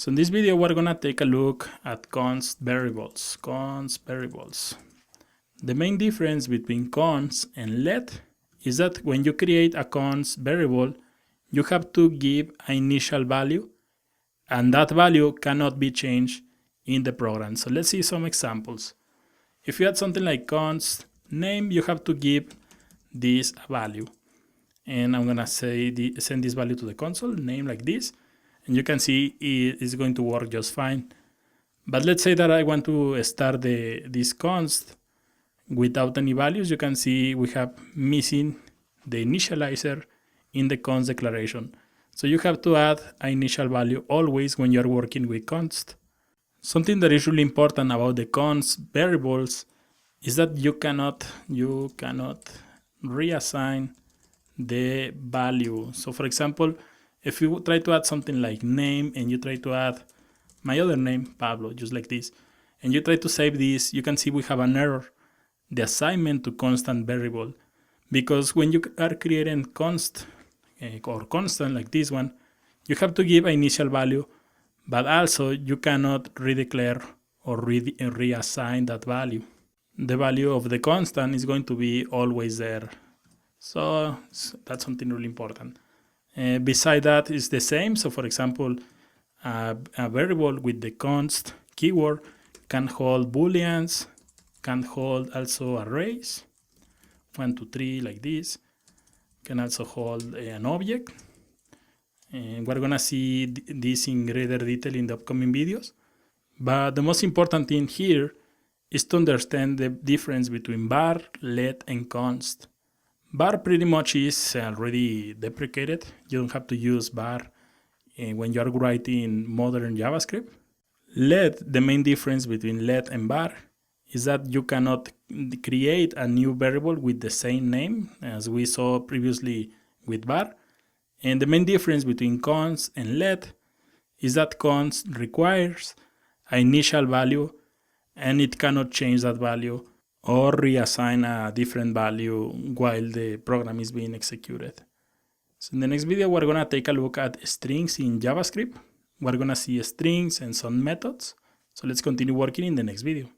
So in this video, we're gonna take a look at const variables. The main difference between const and let is that when you create a const variable, you have to give an initial value, and that value cannot be changed in the program. So let's see some examples. If you had something like const name, you have to give this a value. And I'm gonna say send this value to the console, name like this. And you can see it is going to work just fine. But let's say that I want to start this const without any values. You can see we have missing the initializer in the const declaration. So you have to add an initial value always when you're working with const. Something that is really important about the const variables is that you cannot reassign the value. So for example, if you try to add something like name and you try to add my other name, Pablo, just like this, and you try to save this, you can see we have an error, the assignment to constant variable. Because when you are creating const or constant like this one, you have to give an initial value, but also you cannot redeclare or reassign that value. The value of the constant is going to be always there. So that's something really important. Beside that is the same. So for example, a variable with the const keyword can hold booleans, can hold also arrays, 1, 2, 3 like this, can also hold an object. And we're gonna see this in greater detail in the upcoming videos. But the most important thing here is to understand the difference between var, let, and const. Var pretty much is already deprecated. You don't have to use var when you are writing modern JavaScript. Let, the main difference between let and var is that you cannot create a new variable with the same name as we saw previously with var. And the main difference between const and let is that const requires an initial value and it cannot change that value or reassign a different value while the program is being executed. So in the next video, we're gonna take a look at strings in JavaScript. We're gonna see strings and some methods. So let's continue working in the next video.